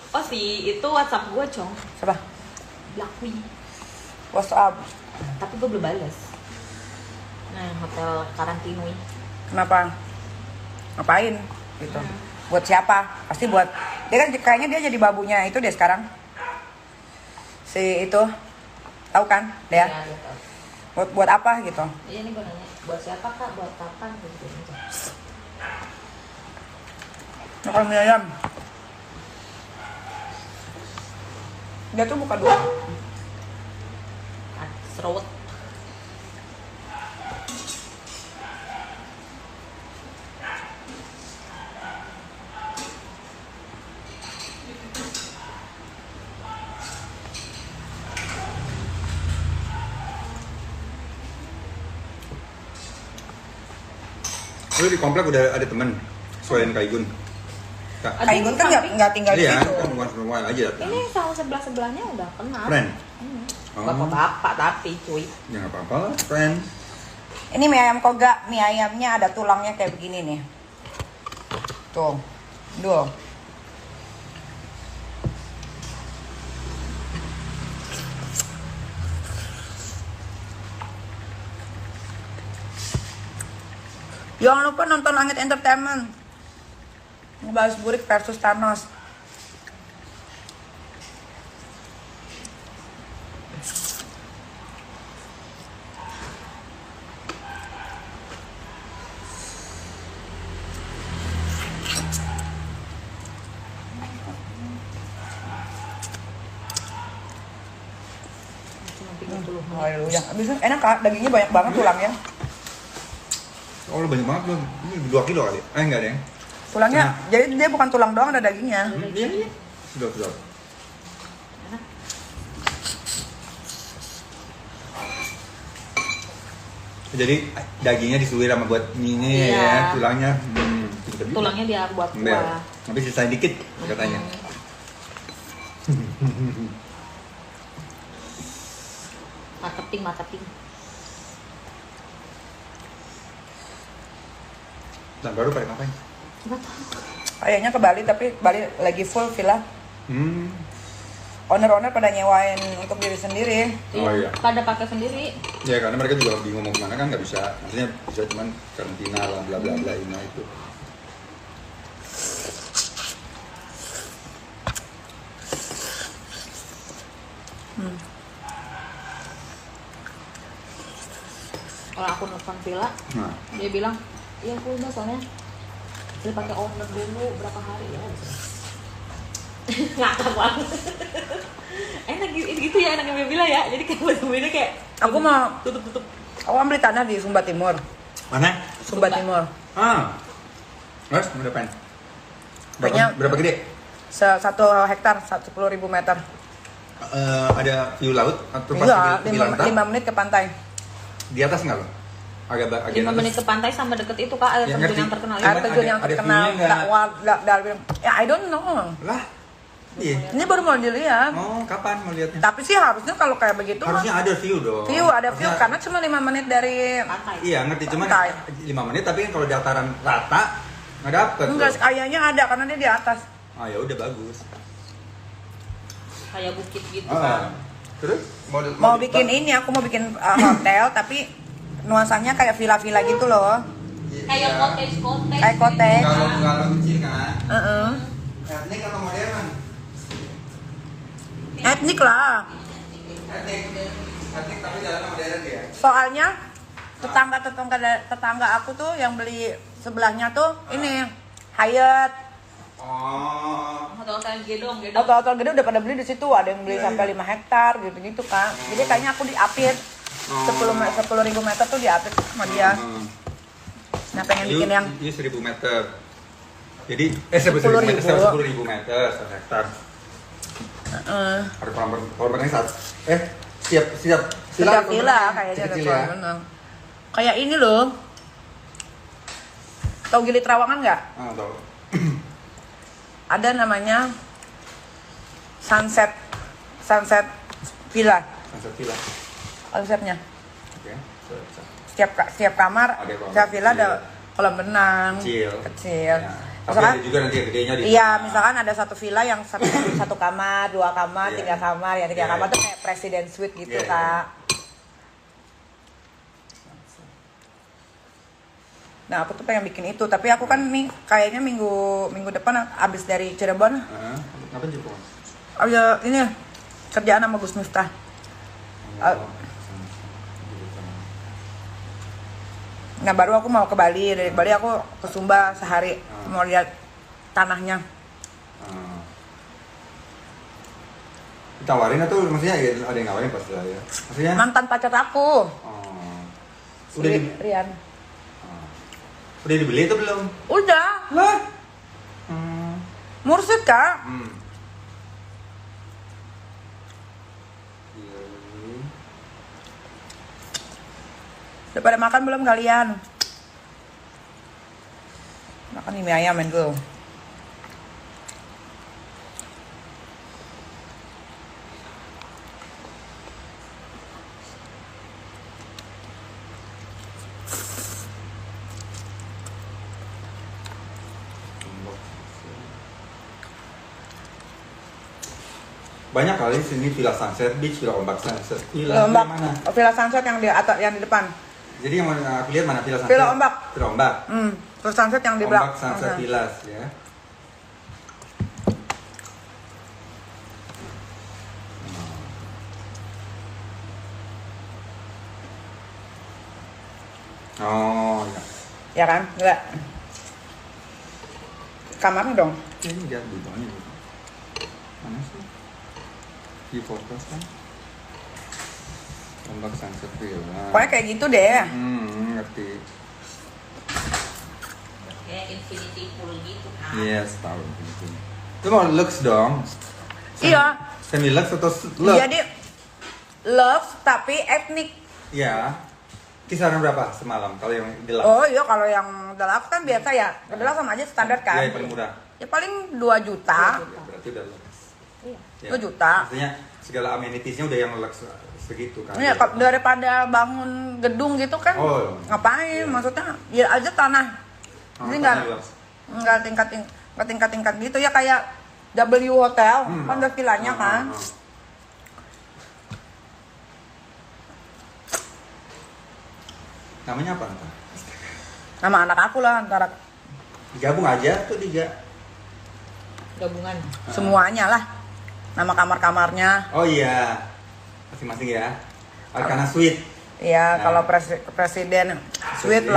Oh si itu WhatsApp gue Cong. Siapa? Blakwi. WhatsApp. Tapi gue belum balas. Nah hotel Karantinui. Kenapa? Ngapain? Gitu. Buat siapa? Pasti buat. Dia kan kayaknya dia jadi babunya itu deh sekarang. Si itu. Tahu kan? Dia. Iya, Buat apa gitu? Iya nih gue nanya. Buat siapa kak? Buat kapan? Gitu. Makan mie ayam. Dia tuh buka dua. Serut. Lu di komplek udah ada temen selain Kaigun? Kaigun kan nggak tinggal di Iya, situ. kan once in a while aja datang. Ini sama sebelahnya udah kenal. Friend? Bapak-bapak tapi cuy. Ya nggak apa-apa lah, friend. Ini mie ayam koga. Mie ayamnya ada tulangnya kayak begini nih. Tuh. Duh. Jangan lupa nonton Langit Entertainment. Ngebahas Burik versus Thanos. Haleluya. Abis enak kak, dagingnya banyak banget tulangnya. Oh, lu banyak banget lu. Ini 2 kilo kali. Enggak deh. Tulangnya, jadi dia bukan tulang doang, ada dagingnya. Iya. Sudah. Jadi dagingnya disuir sama buat mie Iya. ya, tulangnya. Tulangnya dia buat kuah. Tapi sisain dikit katanya. Marketing. Dan baru pada ngapain? Nggak tahu. Kayaknya ke Bali, tapi Bali lagi full villa. Owner-owner pada nyewain untuk diri sendiri. Oh iya. Pada pakai sendiri. Ya karena mereka juga bingung mau kemana kan nggak bisa. Maksudnya bisa cuman karantina lah bla bla bla ini itu. Kalau aku nelfon villa, Nah, dia bilang, iya aku udah soalnya dia pakai owner dulu berapa hari ya. Ngakak banget. Enak gitu ya, enaknya villa ya. Jadi kayak bener-bener kayak Aku mau, tutup. aku mau beli tanah di Sumba Timur. mana? Sumba Timur. Mas, mau depan. Kayaknya- Berapa gede? 1 hektar, 10.000 meter. Ada view laut atau Iya, di lantai? 5 menit ke pantai. Di atas nggak lo? Agak 5 menit ke pantai sama deket itu kak, air Ya, terjun ngerti. yang terkenal. Air terjun yang ada terkenal. view-nya nggak? Ya, I don't know. Lah, iya. Ini baru mau dilihat. Oh, kapan mau lihatnya? Tapi sih harusnya kalau kayak begitu mah, Harusnya ada view dong. view, ada view. Harusnya- Karena cuma 5 menit dari... Pantai. Iya, ngerti. Cuman Pantai. 5 menit, tapi kan kalau dataran rata nggak dapet. Enggak, loh. kayaknya ada karena dia di atas. Ah, ya udah bagus. Kayak bukit gitu Ah. kan. Terus Mau bikin ini, aku mau bikin hotel, tapi nuansanya kayak villa-villa gitu loh. Kayak cottage. Kayak cottage. Kalau kecil kan. Heeh. Etnik atau modern? Etnik lah. Etnik tapi jalan modern ya. Soalnya tetangga aku tuh yang beli sebelahnya tuh ini Hyatt. Oh. Hotel gedong. Hotel gede udah pada beli di situ, ada yang beli Iya, sampai iya. 5 hektar gitu-gitu kan. Jadi kayaknya aku diapit 10.000 meter tuh diapit sama dia. Nah pengen bikin yang Ini 1.000 meter. Jadi 10.000 10.000. meter, 10.000 meter, 1 hektar. Ada kolam renang saat. Siap. tiga villa kayaknya ada Kecil kolam ya. renang. Kayak ini loh. Tahu Gili Trawangan nggak? Ah, tahu. Ada namanya Sunset Villa Sunset villa. konsepnya. Oke. Setiap kamar, Ada kolam setiap villa kecil. ada kolam renang Kecil. kecil. Ya. Misalkan, ada juga nanti yang gedenya di iya, sana. misalkan ada satu villa yang satu kamar, 2 kamar, 3 kamar, ya 3 kamar tuh kayak presiden suite gitu, Kak. Nah, aku tuh pengen bikin itu, tapi aku kan nih kayaknya minggu depan abis dari Cirebon. Apa Jepang? Oh ya, ini kerjaan sama Gus Miftah. Nah, baru aku mau ke Bali. Dari Bali aku ke Sumba sehari, mau lihat tanahnya. Ditawarin atau maksudnya ya, ada yang nawarin pasti lah ya. Maksudnya Mantan pacar aku. Udah Rian. udah dibeli atau belum? Udah. Lah. Mursid, Kak. Udah pada makan belum kalian? Makan mie ayam, men gue. Banyak kali sini Villa Sunset Beach, Villa Ombak Sunset. Villa mana? Villa Sunset yang di atas, yang di depan. Jadi yang mana aku lihat mana Villa Sunset? Villa Ombak. Villa Ombak. Terus Sunset yang di belakang. Ombak Sunset Villas ya. Oh ya. Ya kan? Enggak. Kamarnya dong. Ini lihat di bawahnya. Mana sih? Di fokus kan? Ombak Sunset Villa. Pokoknya kayak gitu deh. Ngerti. Kayak infinity pool gitu kan. Yes, tahu gitu. Itu mau lux dong. Iya. Semi lux atau lux? Jadi love tapi etnik. Iya. Kisaran berapa semalam kalau yang deluxe? Oh iya, kalau yang deluxe kan biasa ya. Deluxe sama aja standar kan. Iya, yang paling murah. Ya paling 2 juta. Ya, berarti udah lux. Iya. Ya. 2 juta. Maksudnya segala amenitiesnya udah yang lux segitu kan. Iya, daripada bangun gedung gitu kan. Oh. Ngapain? Iya. Maksudnya ya aja tanah. Jadi Tanah lux. enggak tingkat gitu ya, kayak W Hotel kan ada villanya kan. Namanya apa ntar? Nama anak aku lah antara Digabung aja tuh 3. Gabungan. semuanya lah. Nama kamar-kamarnya. Oh iya. Masing-masing ya. Arkana Suite. Iya, Nah. kalau presiden Suite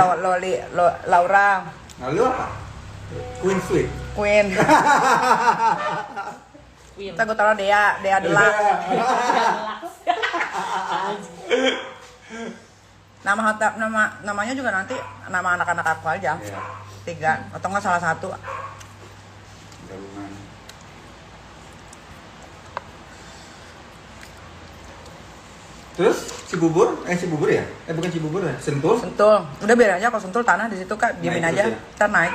Laura Lalu apa? Queen Suite. Queen. Wim. Kita gue taruh Dea Deluxe. Namanya juga nanti nama anak-anak aku aja. Iya. 3 atau enggak salah satu. Gabungan. Terus Cibubur ya? Bukan Cibubur ya? Sentul? Sentul. Udah biar aja, kalau Sentul tanah di situ Kak, diemin Naik aja. terus ya? Kita naik.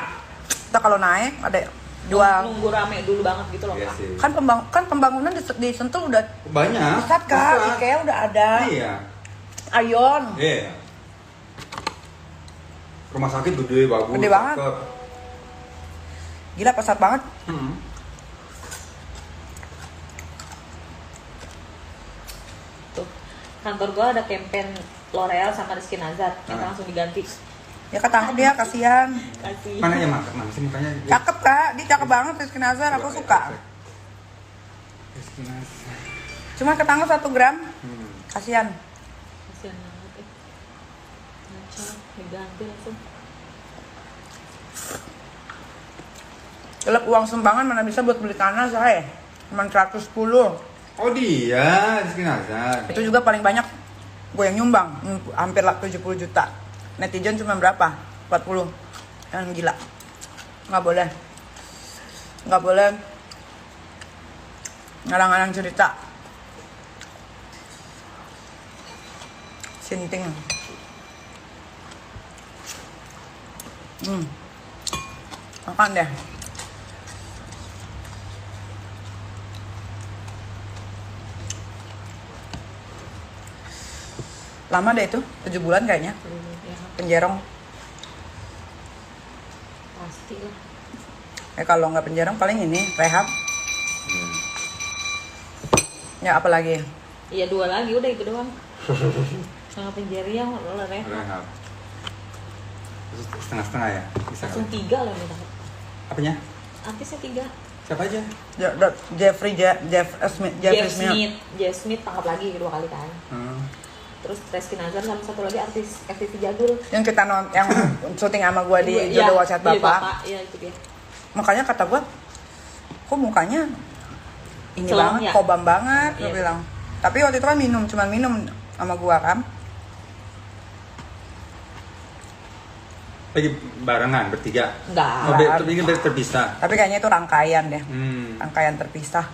Kita kalau naik ada jual. Nunggu rame dulu banget gitu loh, Iya Kak. sih. Kan pembangunan di Sentul udah Banyak. pusat Kak. Pusat. IKEA udah ada. Iya. Ayon. Iya. Rumah sakit gede bagus. Gede banget. cakep. Gila pesat banget. Tuh. Kantor gua ada campaign L'Oreal sama Rizky Nazar. Kita langsung diganti. Ya ketangkep dia, kasihan. Kasih. Mana yang makan? Mana sih mukanya? Cakep Kak, dia cakep banget Rizky Nazar, aku suka. Rizky Nazar. Cuma ketangkep 1 gram, kasihan. Kasihan banget. Ngaca, diganti langsung. Kalau uang sumbangan mana bisa buat beli tanah saya? Cuma 110. Oh dia, Rizky Nazar. Itu juga paling banyak gue yang nyumbang, hampir 70 juta. Netizen cuma berapa? 40. Yang gila. Nggak boleh ngarang-ngarang cerita. Sinting. Makan deh. Lama deh itu, 7 bulan kayaknya. Ya, Penjerong. pasti lah. Kalau nggak penjara paling ini rehab. Ya apalagi? Iya 2 lagi udah itu doang. Sama penjara yang rehab. Rehab. Terus setengah-setengah ya? Bisa Langsung kali. 3 loh minta. Apanya? Artisnya 3. Siapa aja? Jeffrey Smith. Jeff Smith tangkap lagi 2 kali kan. Terus Rizky Nazar sama satu lagi artis FTV Jadul. Yang kita yang syuting sama gua di Jodoh Wasiat Bapak. Iya itu dia. Makanya kata gua, kok mukanya ini Celong banget, ya? kobam banget, Iya. gua bilang. Tapi waktu itu kan cuman minum sama gua kan. Lagi barengan bertiga. Enggak. Tapi ini terpisah. Tapi kayaknya itu rangkaian deh, Hmm. rangkaian terpisah.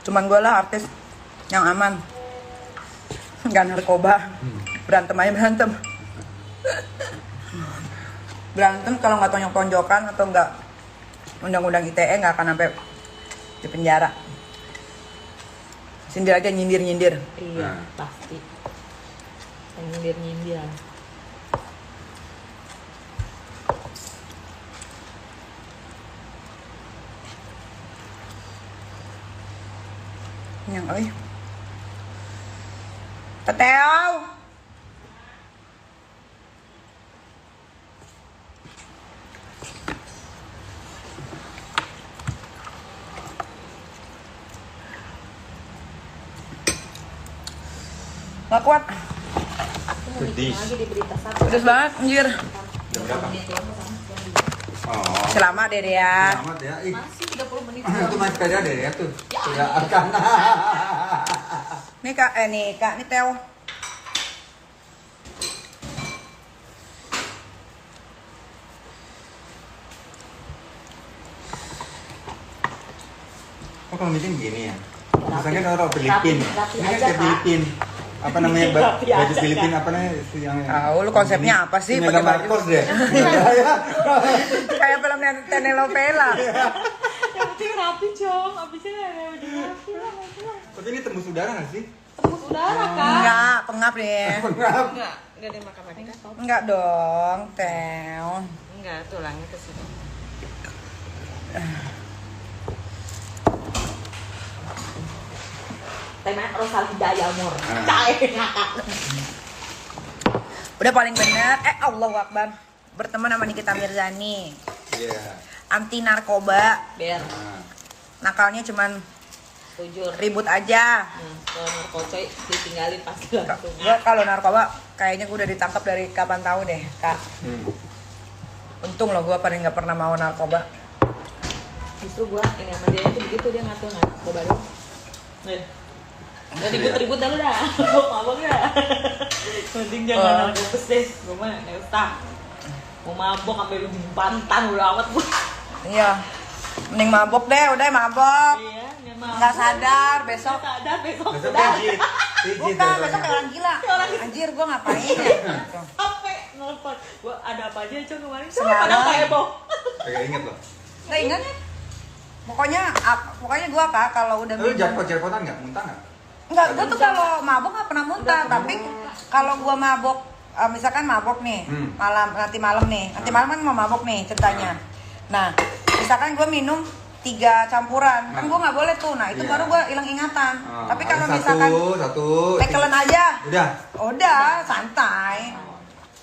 Cuman gue lah artis yang aman, nggak narkoba, berantem aja berantem. Berantem kalau nggak tonjok-tonjokan atau nggak undang-undang ITE nggak akan sampai di penjara. Sindir aja nyindir-nyindir. Iya, Nah. pasti. Yang nyindir. Yang ơi Teteo. Nggak kuat. Aku mau bikin Pedis. lagi di berita 1. Pedes banget, anjir. Jam berapa? Oh. Selamat deh ya. Selamat ya. Ih, Masih 30 menit. itu main sepeda deh ya tuh. Tidak akan. Nih kak, nih Teo. Oh kalau meeting gini ya? Rapi. Misalnya kalau Filipin, Rapi ini kan aja, kayak Kak. Filipin. Apa namanya Rapi baju aja, Filipin Kak. apa namanya yang Tahu lu konsepnya apa sih Mega pakai baju? Marcos deh. Kayak film telenovela. Yang penting rapi, Cong. Abisnya baju rapi lah. Tapi ini tembus udara nggak sih? Tembus udara, Kak. Enggak, pengap deh. Enggak ada makan lagi kan? Enggak dong, Teo. Enggak, tulangnya ke sini. Tema Rosalinda Yamor. Ah. Cair. Udah paling bener, Allahu Akbar. Berteman sama Nikita Mirzani. Iya. Anti narkoba. Biar Nah, Nakalnya cuman jujur. ribut aja. Kalau narkocoy ditinggalin pasti langsung. Gue kalau narkoba kayaknya gue udah ditangkap dari kapan tahu deh, Kak. Untung loh gue paling nggak pernah mau narkoba. Justru gua ini sama dia itu begitu, dia ngatur narkoba dong. Nih. Udah ribut-ribut dah lu dah. Gua mabok dah. Penting jangan narkobes deh. Gua mah enggak usah. Mau mabok sampai ujung pantan udah amat gua. Iya. Mending mabok deh, udah mabok. Iya, mabok. Nggak sadar besok. Nggak sadar besok besok udah. pijit. Pijit Bukan, besoknya. besok kayak orang gila. Anjir, gue ngapain ya? Gitu. Sampai nelfon. Gua ada apa aja Cong kemarin? Semalam. Padahal kayak heboh. Kagak inget loh. Nggak ingat? Pokoknya gue Kak kalau udah Lu minum. jackpot-jackpotan nggak? Muntah nggak? Enggak, gue tuh kalau mabok nggak pernah muntah. Tapi kalau gue mabok, misalkan mabok nih, nanti malam malam kan mau mabok nih ceritanya. Nah, misalkan gue minum 3 campuran, kan gue nggak boleh tuh. Nah itu Iya. baru gue hilang ingatan. Tapi kalau Satu, misalkan satu. tekelen aja, Udah. santai.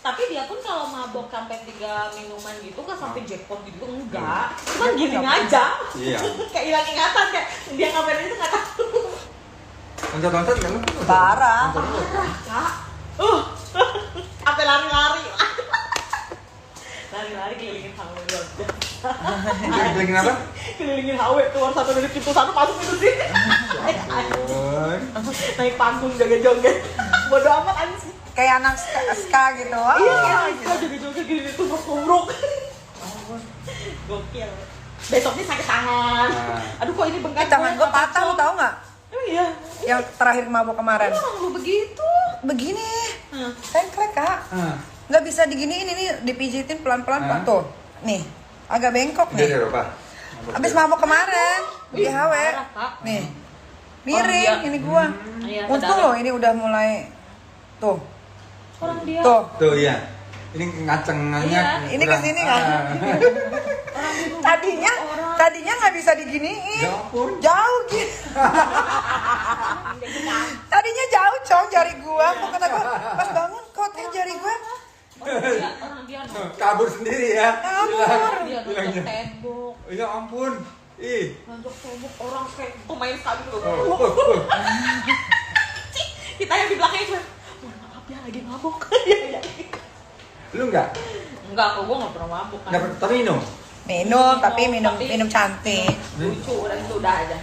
Tapi dia pun kalau mabok sampai 3 minuman gitu kan sampai jackpot gitu enggak. Cuman giling aja. Iya. Kayak hilang ingatan kayak dia ngapain itu nggak tahu. Loncat-loncat nggak lu? Parah. Loncat-loncat. Kak. Sampai lari-lari. Lari-lari kelilingin HW luar biasa. Kelilingin apa? Kelilingin HW keluar satu dari pintu sana masuk pintu sini. Ampun. Naik panggung joget-joget. Bodo amat anjing. Kayak anak ska gitu. Wah, Iya, kita joget-joget gini tubruk-tubruk. Gokil. Besoknya sakit tangan. Aduh kok ini bengkak. tangan gue patah, lu tau nggak? Oh iya. Yang terakhir mabok kemarin. Emang lu begitu? Begini, Hmm. tengklek Kak. Nggak bisa diginiin, ini dipijitin pelan-pelan Pak. Tuh, nih, agak bengkok Dia nih. dari apa? Abis mabok kemarin, di HW. Parah, Kak. Nih, Orang miring dia. ini gua. Iya, Untung kedalam. loh ini udah mulai tuh, Orang dia. tuh. Tuh iya. Ini ngaceng-ngaceng. Iya, ini kesini kan? Tadinya nggak bisa diginiin. Ya ampun. Jauh gitu. Tadinya jauh cong jari gua. Kok kata gua pas bangun kok teh jari gua Orang dia Kabur sendiri ya. kabur. dia nonton tembok. Ya ampun. Ih. Nonton tembok orang kayak pemain sabi loh. Kita yang di belakangnya cuma, mohon maaf ya lagi mabok. Lu enggak? Enggak, kok gue nggak pernah mabok kan. Enggak tapi minum. Minum cantik. Lucu, udah itu udah aja.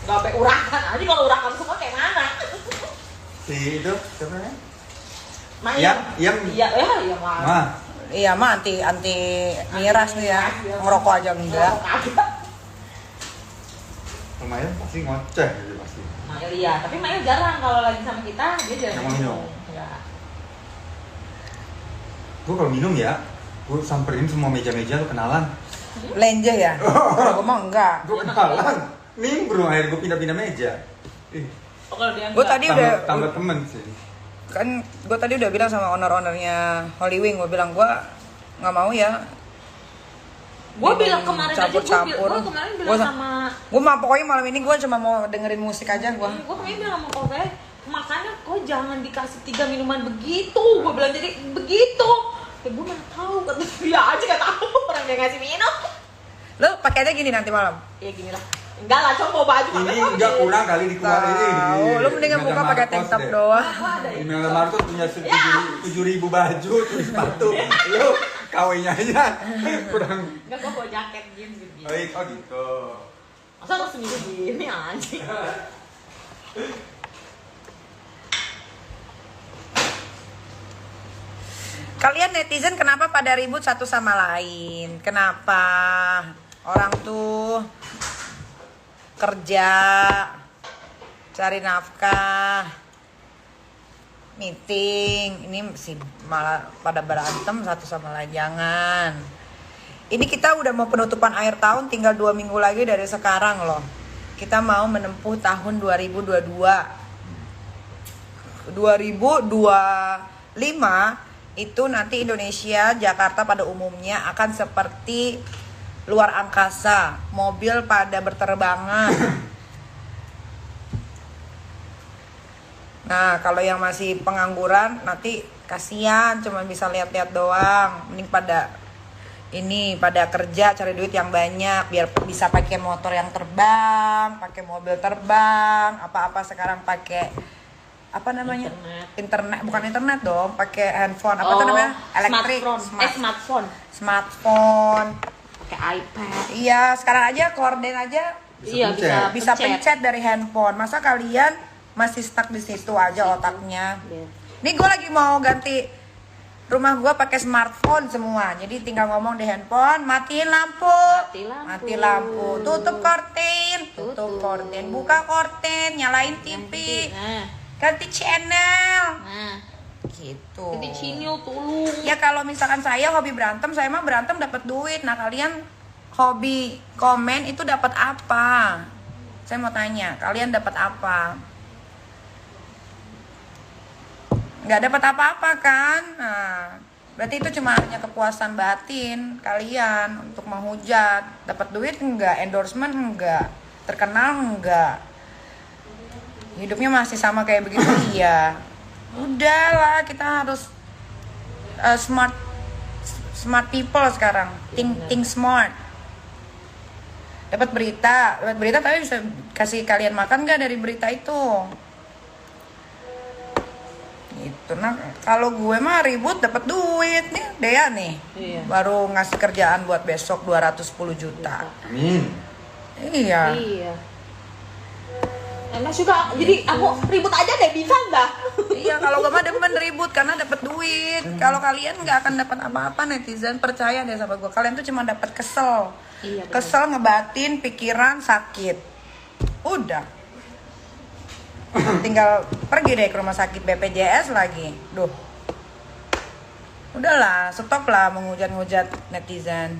Nggak sampai urakan aja, kalau urakan semua kayak mana? Si itu siapa namanya? Mayang. Iya. Iya mah. Mah. Iya mah anti miras nih ya. Ngerokok aja enggak. Lumayan pasti ngoceh gitu pasti. Mayang iya, tapi Mayang jarang kalau lagi sama kita dia jarang Emang minum? Enggak. Gue kalau minum ya, gue samperin semua meja-meja lu kenalan. Lenje ya. Kalau gua mah enggak. Gue kenalan. Nimbrung akhirnya gue pindah-pindah meja. Oh, kalau dia Gua enggak. tadi udah tambah temen sih. kan gue tadi udah bilang sama owner-ownernya Holy Wing, gue bilang gue nggak mau ya. Gue bilang kemarin campur-campur. aja gue kemarin bilang sama gue mah pokoknya malam ini gue cuma mau dengerin musik aja gue. gue kemarin bilang sama Kowe, makanya kau jangan dikasih 3 minuman begitu. Gue bilang jadi begitu. Ya gue mana tahu, kata dia aja nggak tahu orang dia ngasih minum. Lo pakai aja gini nanti malam. Ya gini lah. Enggak lah, coba bawa baju Ini enggak kurang kali dikeluarin ini. Tahu, lo mendingan buka pakai tank top doang. Imelda Marcos punya 7.000 baju, tuh sepatu. Lu kawinnya aja kurang. Enggak, gue bawa jaket jeans gitu. Oh gitu. Masa lo seminggu gini anjing? Kalian netizen kenapa pada ribut satu sama lain? Kenapa? Orang tuh kerja, cari nafkah, meeting, ini sih malah pada berantem satu sama lain. Jangan. Ini kita udah mau penutupan akhir tahun, tinggal 2 minggu lagi dari sekarang loh. Kita mau menempuh tahun 2022. 2025 itu nanti Indonesia, Jakarta pada umumnya akan seperti luar angkasa, mobil pada berterbangan. Nah, kalau yang masih pengangguran nanti kasihan, cuma bisa lihat-lihat doang. Mending pada kerja cari duit yang banyak biar bisa pakai motor yang terbang, pakai mobil terbang, apa-apa sekarang pakai apa namanya? Internet, bukan internet dong, pakai handphone, apa tuh namanya? Elektrik, smartphone, Pakai iPad. iya, sekarang aja korden aja Iya, bisa pencet dari handphone. Masa kalian masih stuck di situ aja otaknya? Nih gue lagi mau ganti rumah gue pakai smartphone semua, jadi tinggal ngomong di handphone, matiin lampu, tutup korden, buka korden, nyalain TV, ganti channel, gitu. Ganti channel tolong. Ya kalau misalkan saya hobi berantem, saya mah berantem dapat duit. Nah kalian hobi komen itu dapat apa? Saya mau tanya, kalian dapat apa? Nggak dapat apa-apa kan? Nah, berarti itu cuma hanya kepuasan batin kalian untuk menghujat. Dapat duit enggak? Endorsement enggak? Terkenal enggak? Hidupnya masih sama kayak begitu. Iya. Udahlah, kita harus smart people sekarang. Think smart. Dapat berita tapi bisa kasih kalian makan nggak dari berita itu? Gitu. Nah, kalau gue mah ribut dapat duit nih, Dea nih. Iya. Baru ngasih kerjaan buat besok 210 juta. Amin. Iya. Emang suka, jadi aku ribut aja deh, bisa nggak? Iya, kalau gue mah demen ribut karena dapat duit. Kalau kalian nggak akan dapat apa-apa, netizen, percaya deh sama gue. Kalian tuh cuma dapat kesel. Iya, bener. Kesel, ngebatin, pikiran sakit. Udah. Tinggal pergi deh ke rumah sakit BPJS lagi. Duh. Udahlah, stop lah menghujat-hujat netizen.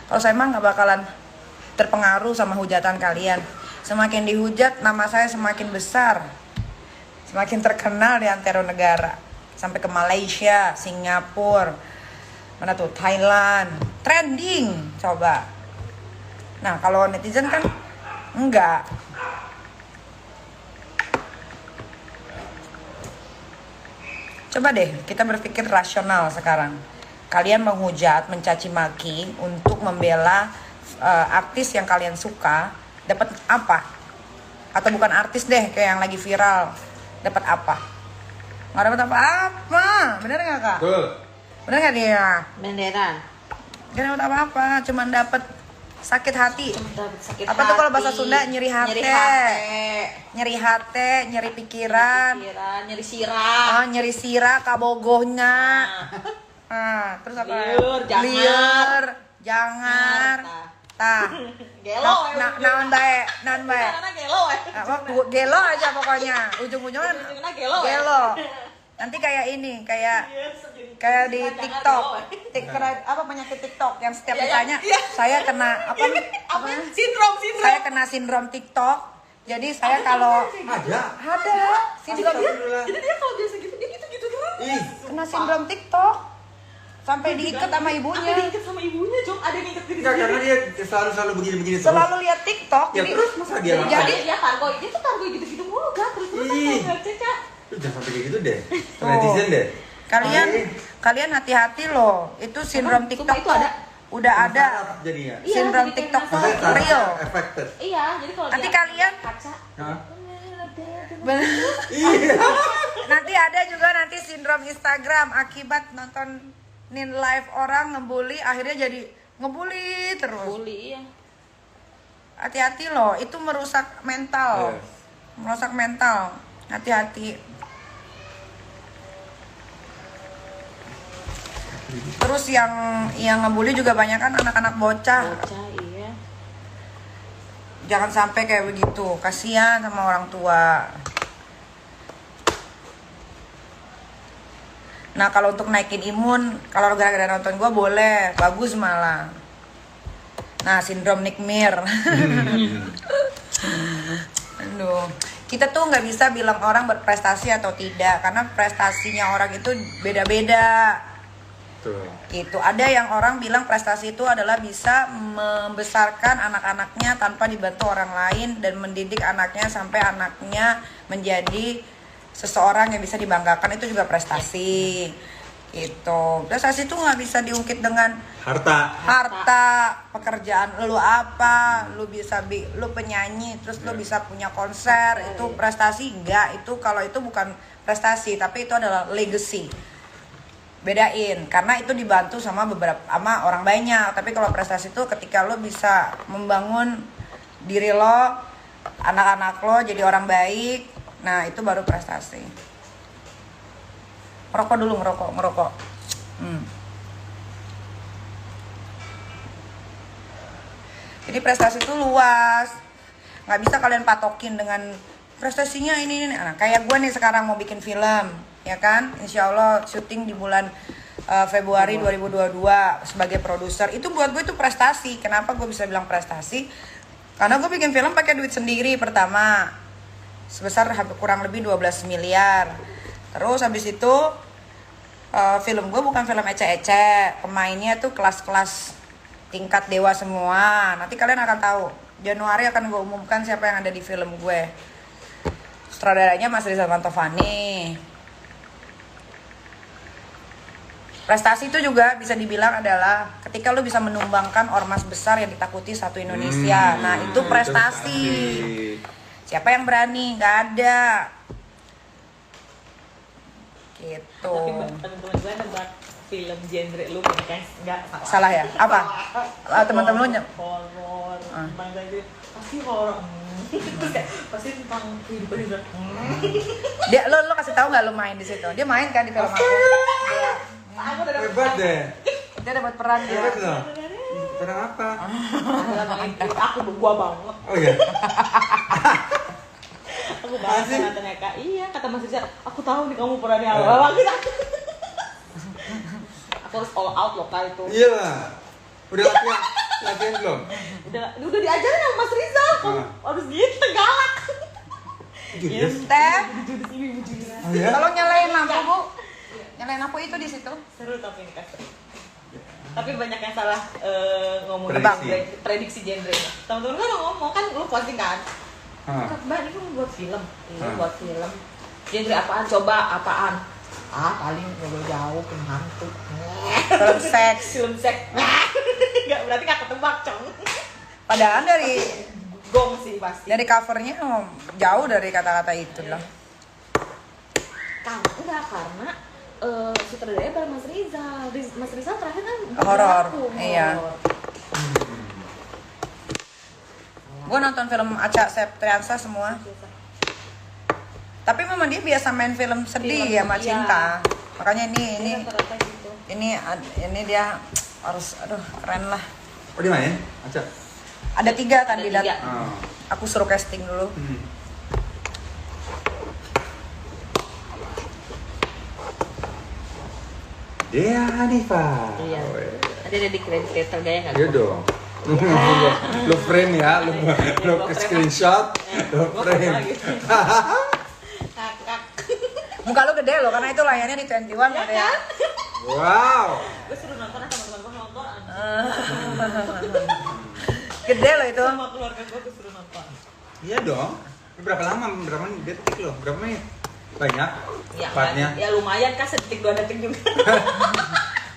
Kalau saya mah nggak bakalan terpengaruh sama hujatan kalian. Semakin dihujat, nama saya semakin besar, semakin terkenal di antero negara, sampai ke Malaysia, Singapura, mana tuh, Thailand, trending, coba. Nah kalau netizen kan enggak. Coba deh kita berpikir rasional sekarang. Kalian menghujat, mencaci maki untuk membela artis yang kalian suka, dapat apa? Atau bukan artis deh, kayak yang lagi viral, dapat apa? Nggak dapat apa-apa, bener nggak kak? Betul. Bener nggak dia? Benderan. Gak dapat apa-apa, cuman dapat sakit hati. Sakit Apa tuh kalau bahasa Sunda, nyeri hati, nyeri hati, nyeri pikiran, nyeri sirah. nyeri sirah, kabogohnya. Terus apa? Liur, jangar, tah. Gelo. Naon bae, naon bae. Karena gelo. Gelo aja pokoknya. Ujung-ujungnya Gelo. gelo. Nanti kayak ini, kayak di TikTok. Apa penyakit TikTok yang setiap ditanya saya kena apa nih? Sindrom. Saya kena sindrom TikTok. Jadi saya kalau ada sindrom Jadi dia kalau biasa gitu dia gitu terus. kena sindrom TikTok sampai diikat sama ibunya. Sampai diikat sama ibunya, Jom. Ada yang ikat gitu. Enggak, karena dia selalu begini-begini terus. Selalu lihat TikTok. Ya terus masa dia nggak Jadi Dia targoy, dia tuh targoy gitu-gitu mulu, Kak. Terus Ih. Caca. Lu jangan sampai kayak gitu deh. Netizen deh. Kalian hati-hati loh. Itu sindrom TikTok itu ada? Udah ada. Jadinya. Iya, Sindrom jadi TikTok kayak tuh nasab. real. Affected. Iya, jadi kalau Nanti dia kalian kaca. Hah? Iya. Nanti ada juga nanti sindrom Instagram akibat nontonin live orang ngebully, akhirnya jadi ngebully terus. Bully, iya. Hati-hati loh, itu merusak mental. Yes. Merusak mental. Hati-hati. Terus yang ngebully juga banyak kan anak-anak bocah. Bocah, iya. Jangan sampai kayak begitu. Kasihan sama orang tua. Nah kalau untuk naikin imun, kalau gara-gara nonton gue boleh, bagus malah. Nah sindrom Nick Mir. Aduh, kita tuh nggak bisa bilang orang berprestasi atau tidak, karena prestasinya orang itu beda-beda. Tuh. Gitu. Ada yang orang bilang prestasi itu adalah bisa membesarkan anak-anaknya tanpa dibantu orang lain dan mendidik anaknya sampai anaknya menjadi seseorang yang bisa dibanggakan, itu juga prestasi. Gitu. Prestasi itu nggak bisa diungkit dengan harta, pekerjaan lu apa, lu bisa lu penyanyi, terus lu bisa punya konser, itu prestasi enggak? Itu kalau itu bukan prestasi, tapi itu adalah legacy. Bedain, karena itu dibantu sama orang banyak. Tapi kalau prestasi itu ketika lo bisa membangun diri lo, anak-anak lo jadi orang baik, nah itu baru prestasi. Ngerokok dulu, ngerokok. Jadi prestasi itu luas, nggak bisa kalian patokin dengan prestasinya ini. Nah, kayak gue nih sekarang mau bikin film, ya kan? Insya Allah syuting di bulan Februari 2022 sebagai produser. Itu buat gue itu prestasi. Kenapa gue bisa bilang prestasi? Karena gue bikin film pakai duit sendiri pertama, sebesar kurang lebih 12 miliar. Terus habis itu film gue bukan film ece-ece, pemainnya tuh kelas-kelas tingkat dewa semua. Nanti kalian akan tahu. Januari akan gue umumkan siapa yang ada di film gue. Sutradaranya Mas Rizal Mantovani. Prestasi itu juga bisa dibilang adalah ketika lu bisa menumbangkan ormas besar yang ditakuti satu Indonesia. Nah itu prestasi. Siapa yang berani? Nggak ada. Gitu. Tapi temen-temen gue nebak film genre lu kan nggak Salah ya? Apa? Teman-teman lu horor, bangga gitu. Pasti horor. Terus kayak pasti tentang kehidupan hidup. Dia lo kasih tahu nggak lo main di situ? Dia main kan di film aku. Aku udah dapet Hebat deh. Dia dapat peran dia. Hebat loh. Peran apa? aku gua banget. Oh iya. Aku banget sama ternyata. Iya, kata Mas Rizal, aku tahu nih kamu perannya apa. Aku harus all out loh kali itu. Iya lah. Udah latihan. Latihan belum? Udah diajarin sama Mas Rizal. Harus gitu galak. Judes. Teh, Oh ya? kalau nyalain lampu Bu, nyalain lampu itu di situ. Seru tapi ini kasih. Tapi banyak yang salah ngomong prediksi genre. Teman-teman kan ngomong kan lu posting kan. Mbak ini kan buat film. Iya buat film. Genre apaan? Coba apaan? Paling jauh penghantu. Film seks. Film seks. Enggak berarti enggak ketebak, Cong. Padahal dari Gong sih pasti. covernya jauh dari kata-kata itu loh. Enggak karena sutradaranya bareng Mas Rizal. Mas Rizal terakhir kan Horor, horor. iya. Gue nonton film Acha Septriasa semua. Tapi memang dia biasa main film sedih ya sama cinta. Makanya ini dia harus keren lah. Oh di mana? Aca. Ada 3 kandidat. Ada 3. Oh. Aku suruh casting dulu. Dea Hanifa. Iya. Ada di kredit gaya nggak? Iya dong. Lo frame ya, lo screenshot, lo frame. Kakak. Muka lu gede loh karena itu layarnya di 21 ada ya. Wow. Gue suruh nonton sama teman gue nonton. Gede loh itu. Sama keluarga gue suruh nonton. Iya dong. Berapa lama? Berapa detik loh? Berapa menit? Banyak. Ya, Partnya. ya lumayan kan sedetik 2 detik juga.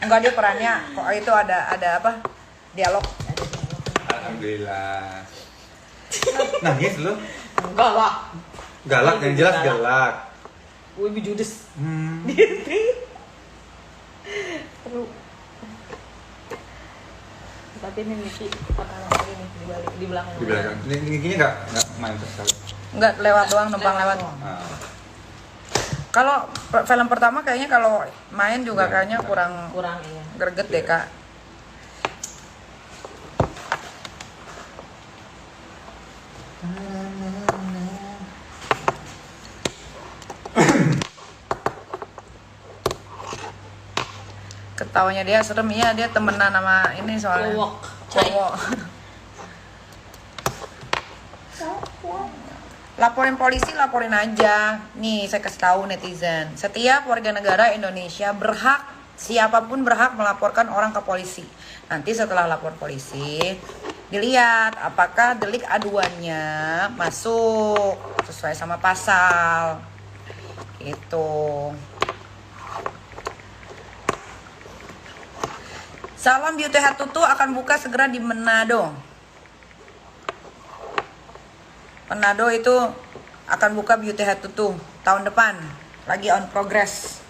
Enggak, dia perannya kok itu ada apa? Dialog. Alhamdulillah. Nangis lu? Enggak lah. Galak yang jelas galak. Gue Judes. Perlu. Tapi ini Niki pakai lagi nih di belakang. Di belakang. Ini enggak main sekali. Enggak lewat doang, numpang lewat. Kalau film pertama kayaknya kalau main juga kayaknya kurang iya. greget deh Kak. Ketawanya dia serem ya, dia temenan sama ini soalnya. Cowok. Laporin polisi, laporin aja. Nih, saya kasih tahu netizen. Setiap warga negara Indonesia berhak, siapapun berhak melaporkan orang ke polisi. Nanti setelah lapor polisi, dilihat apakah delik aduannya masuk sesuai sama pasal. Itu. Salam Beauty Head Tutu akan buka segera di Manado. Manado itu akan buka Beauty Head Tutu tahun depan, lagi on progress.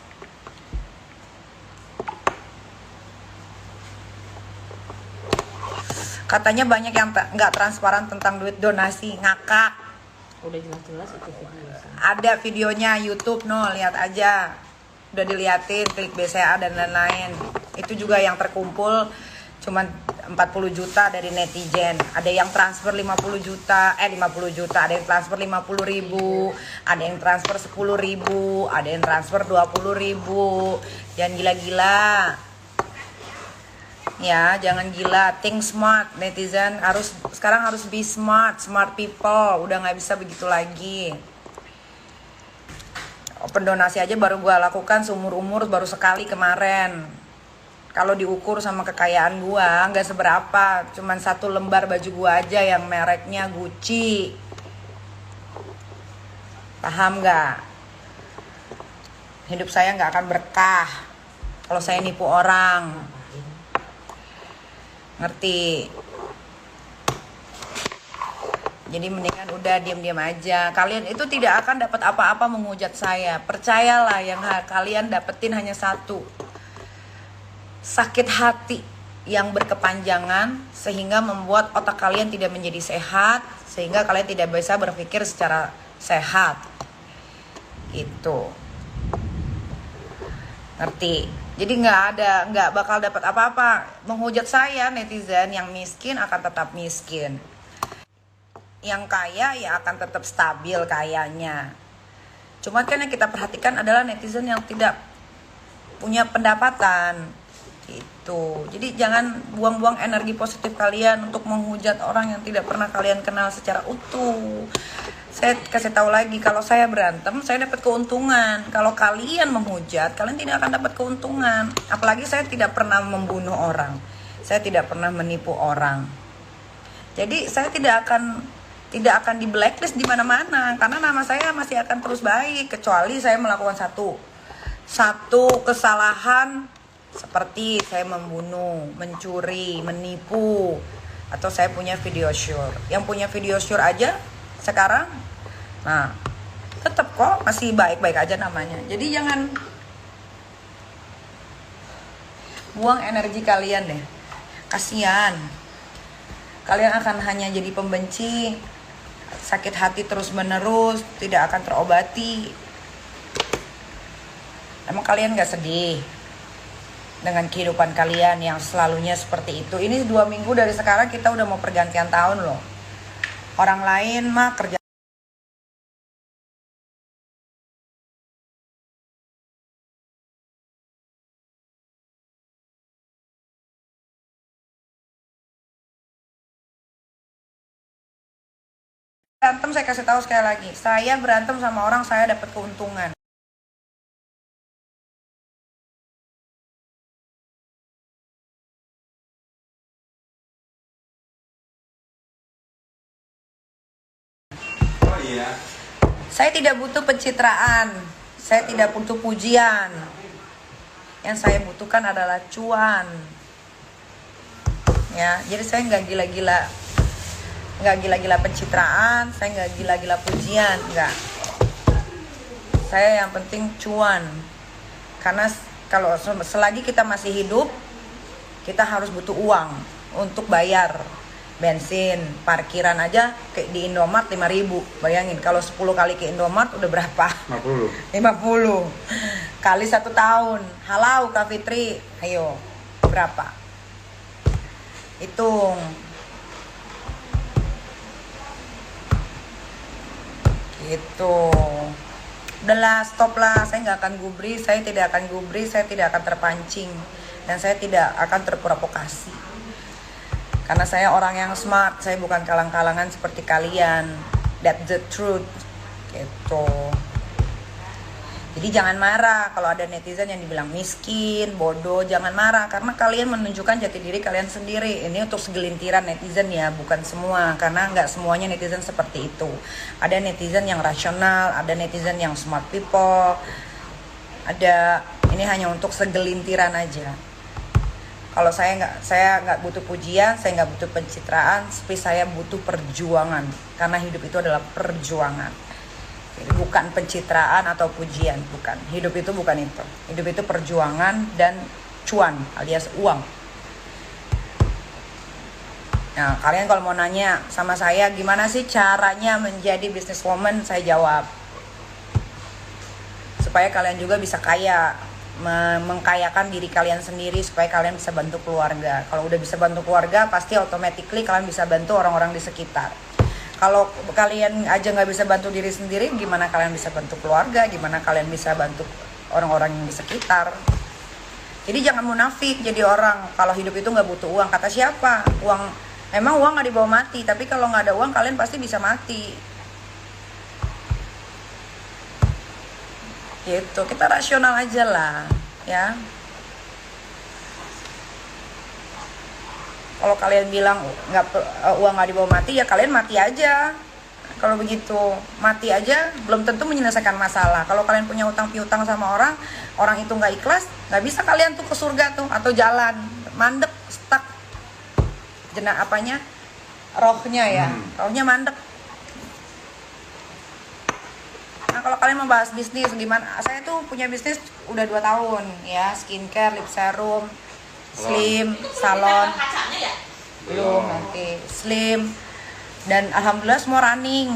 Katanya banyak yang nggak transparan tentang duit donasi, ngakak. Udah jelas-jelas itu video. Ada videonya YouTube, lihat aja. Udah diliatin, klik BCA dan lain-lain. Itu juga yang terkumpul cuman 40 juta dari netizen. Ada yang transfer 50 juta, ada yang transfer 50 ribu, ada yang transfer 10 ribu, ada yang transfer 20 ribu. Jangan gila-gila. Ya, jangan gila. Think smart, netizen sekarang harus be smart people. Udah nggak bisa begitu lagi. Open donasi aja baru gue lakukan seumur umur, baru sekali kemarin. Kalau diukur sama kekayaan gue nggak seberapa, cuman 1 lembar baju gue aja yang mereknya Gucci. Paham nggak? Hidup saya nggak akan berkah kalau saya nipu orang. Ngerti? Jadi mendingan udah diam-diam aja. Kalian itu tidak akan dapat apa-apa menghujat saya. Percayalah, yang kalian dapetin hanya satu. Sakit hati yang berkepanjangan sehingga membuat otak kalian tidak menjadi sehat, sehingga kalian tidak bisa berpikir secara sehat. Gitu. Ngerti? Jadi nggak bakal dapat apa-apa. Menghujat saya netizen, yang miskin akan tetap miskin. Yang kaya ya akan tetap stabil kayanya. Cuma kan yang kita perhatikan adalah netizen yang tidak punya pendapatan. Gitu. Jadi jangan buang-buang energi positif kalian untuk menghujat orang yang tidak pernah kalian kenal secara utuh. Saya kasih tahu lagi, kalau saya berantem, saya dapat keuntungan. Kalau kalian menghujat, kalian tidak akan dapat keuntungan. Apalagi saya tidak pernah membunuh orang. Saya tidak pernah menipu orang. Jadi saya tidak akan di blacklist di mana-mana karena nama saya masih akan terus baik kecuali saya melakukan satu kesalahan seperti saya membunuh, mencuri, menipu, atau saya punya video sure. Yang punya video sure aja sekarang, nah tetap kok masih baik-baik aja namanya. Jadi jangan buang energi kalian deh, kasihan. Kalian akan hanya jadi pembenci, sakit hati terus menerus, tidak akan terobati. Emang kalian gak sedih dengan kehidupan kalian yang selalunya seperti itu? Ini 2 minggu dari sekarang kita udah mau pergantian tahun loh. Orang lain mah kerja berantem. Saya kasih tahu sekali lagi, saya berantem sama orang, saya dapat keuntungan. Oh iya. Saya tidak butuh pencitraan, saya tidak butuh pujian. Yang saya butuhkan adalah cuan. Ya, jadi saya nggak gila-gila pencitraan, saya nggak gila-gila pujian, nggak. Saya yang penting cuan. Karena kalau selagi kita masih hidup, kita harus butuh uang untuk bayar bensin, parkiran aja kayak di Indomart 5.000. Bayangin kalau 10 kali ke Indomart udah berapa? 50 kali 1 tahun. Halau Kak Fitri, ayo berapa? Hitung. Gitu. Udahlah, stop lah. Saya nggak akan gubris, saya tidak akan gubris, saya tidak akan terpancing, dan saya tidak akan terprovokasi. Karena saya orang yang smart, saya bukan kalang-kalangan seperti kalian. That's the truth. Gitu. Jadi jangan marah kalau ada netizen yang dibilang miskin, bodoh, jangan marah. Karena kalian menunjukkan jati diri kalian sendiri. Ini untuk segelintiran netizen ya, bukan semua. Karena nggak semuanya netizen seperti itu. Ada netizen yang rasional, ada netizen yang smart people. Ini hanya untuk segelintiran aja. Kalau saya nggak butuh pujian, saya nggak butuh pencitraan, tapi saya butuh perjuangan. Karena hidup itu adalah perjuangan. Jadi bukan pencitraan atau pujian, bukan. Hidup itu bukan itu. Hidup itu perjuangan dan cuan alias uang. Nah, kalian kalau mau nanya sama saya gimana sih caranya menjadi businesswoman, saya jawab. Supaya kalian juga bisa kaya, mengkayakan diri kalian sendiri, supaya kalian bisa bantu keluarga. Kalau udah bisa bantu keluarga, pasti automatically kalian bisa bantu orang-orang di sekitar. Kalau kalian aja nggak bisa bantu diri sendiri, gimana kalian bisa bantu keluarga? Gimana kalian bisa bantu orang-orang yang di sekitar? Jadi jangan munafik jadi orang. Kalau hidup itu nggak butuh uang. Kata siapa? Emang uang nggak dibawa mati. Tapi kalau nggak ada uang, kalian pasti bisa mati. Gitu. Kita rasional aja lah, ya. Kalau kalian bilang uang nggak dibawa mati, ya kalian mati aja. Kalau begitu mati aja belum tentu menyelesaikan masalah. Kalau kalian punya utang piutang sama orang itu nggak ikhlas, nggak bisa kalian tuh ke surga tuh atau jalan, mandek, stuck. Rohnya ya, rohnya mandek. Nah, kalau kalian membahas bisnis gimana? Saya tuh punya bisnis udah 2 tahun ya, skincare, lip serum, slim, salon. Belum nanti slim, dan alhamdulillah semua running.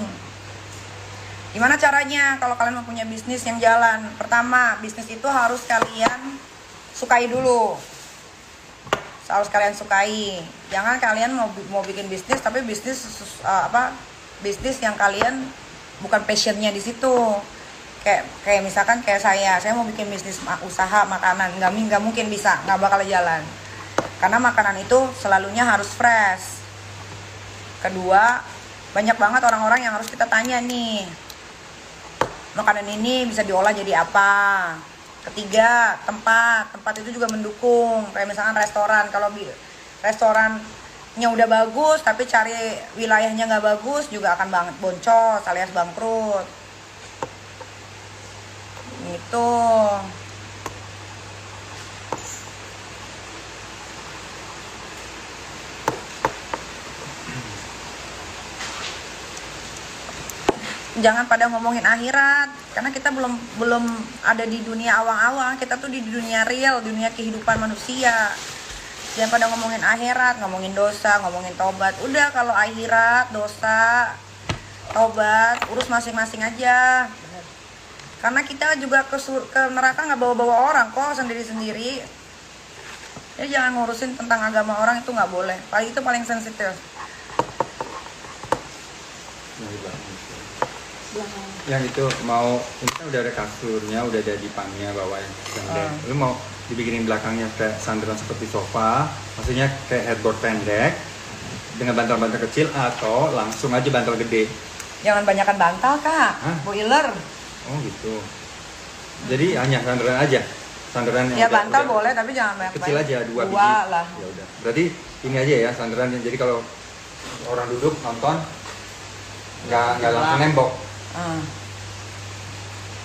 Gimana caranya kalau kalian mau punya bisnis yang jalan? Pertama, bisnis itu harus kalian sukai dulu. Harus kalian sukai. Jangan kalian mau bikin bisnis tapi bisnis yang kalian bukan passionnya di situ. kayak misalkan kayak saya mau bikin bisnis usaha makanan, nggak mungkin bisa, nggak bakal jalan. Karena makanan itu selalunya harus fresh. Kedua, banyak banget orang-orang yang harus kita tanya nih, makanan ini bisa diolah jadi apa. Ketiga, tempat itu juga mendukung. Kayak misalkan restoran, kalau restorannya udah bagus tapi cari wilayahnya nggak bagus juga akan banget boncos alias bangkrut. Gitu. Jangan pada ngomongin akhirat, karena kita belum ada di dunia awang-awang, kita tuh di dunia real, dunia kehidupan manusia. Jangan pada ngomongin akhirat, ngomongin dosa, ngomongin tobat. Udah, kalau akhirat, dosa, tobat, urus masing-masing aja. Karena kita juga ke neraka nggak bawa-bawa orang kok, sendiri-sendiri. Jadi jangan ngurusin tentang agama orang, itu nggak boleh. Itu paling sensitif. Yang itu mau, ini kan udah ada kasurnya, udah ada dipannya bawahnya. Lu mau dibikinin belakangnya kayak sandaran seperti sofa, maksudnya kayak headboard pendek dengan bantal-bantal kecil, atau langsung aja bantal gede? Jangan banyakan bantal, Kak. Boiler. Oh gitu. Jadi hanya sandaran aja. Sandaran Ya yang bantal udah boleh, tapi jangan banyak. kecil aja, dua biji. Lah. Ya udah. Berarti ini aja ya sandaran. Jadi kalau orang duduk nonton nggak langsung nembok.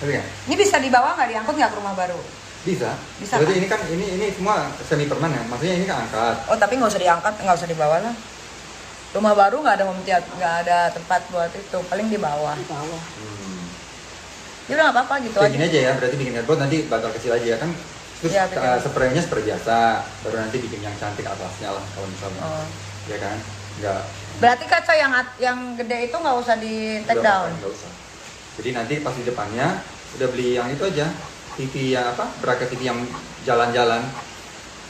Ngerti nggak? Ini bisa dibawa nggak, diangkut nggak ke rumah baru? Bisa. Bisa, Berarti kan? ini kan ini semua semi permanen. Maksudnya ini kan angkat. Oh, tapi nggak usah diangkat, nggak usah dibawa lah. Rumah baru nggak ada nggak ada tempat buat itu, paling di bawah. Di bawah. Ya udah nggak apa-apa gitu Kayak aja. gini aja ya. Berarti bikin headboard nanti bantal kecil aja kan. Terus Ya, betul. spraynya spray biasa. Baru nanti bikin yang cantik atlasnya lah kalau misalnya. Oh. Ya kan? Nggak. Berarti kaca yang gede itu nggak usah di take down. Nggak usah. Jadi nanti pas di depannya udah beli yang itu aja, TV yang apa, bracket TV yang jalan-jalan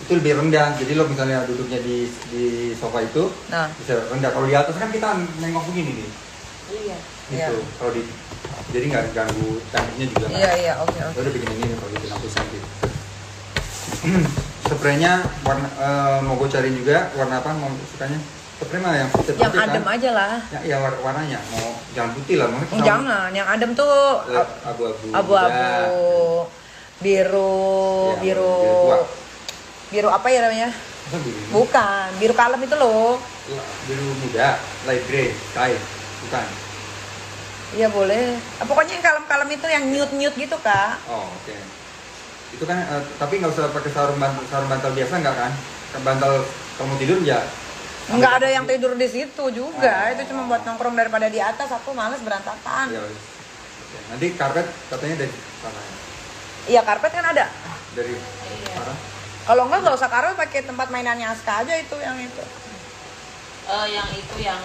itu lebih rendah. Jadi lo misalnya duduknya di sofa itu bisa rendah. Kalau di atas kan kita nengok begini nih. Iya. Gitu. Iya. Kalau di jadi nggak ganggu temboknya juga. Iya, oke. Udah bikin ini kalau di 60 cm. Spraynya warna mau gue cariin juga warna apa mau sukanya? Spray mah yang putih Yang adem kan? aja lah. Ya warnanya mau jangan putih lah, mau Jangan, yang adem tuh abu-abu, biru, Ya, tua. biru apa ya namanya? Masa biru? Bukan, biru kalem itu loh. Biru muda, light grey, sky, bukan? Iya boleh. Pokoknya yang kalem-kalem itu yang nude gitu, Kak. Oh oke. Itu kan tapi nggak usah pakai sarung bantal biasa nggak kan? Bantal kamu tidur ya? Nggak ada yang tidur di situ juga. Itu cuma buat nongkrong daripada di atas. Aku males berantakan. Ya, oke. Nanti karpet katanya dari sana. Iya, karpet kan ada. Dari mana? Kalau nggak usah karpet, pakai tempat mainannya Aska aja itu yang itu. Yang itu yang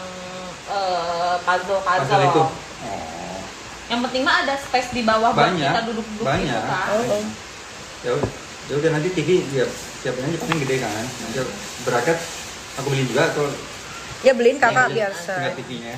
puzzle. itu. Oh. Yang penting mah ada space di bawah buat Banyak, kita duduk-duduk banyak. gitu kan. Oh. Ya udah nanti TV dia siapin aja paling gede kan. Nanti bracket aku beli juga atau Ya beliin kakak ini aja, biar tinggal TV-nya.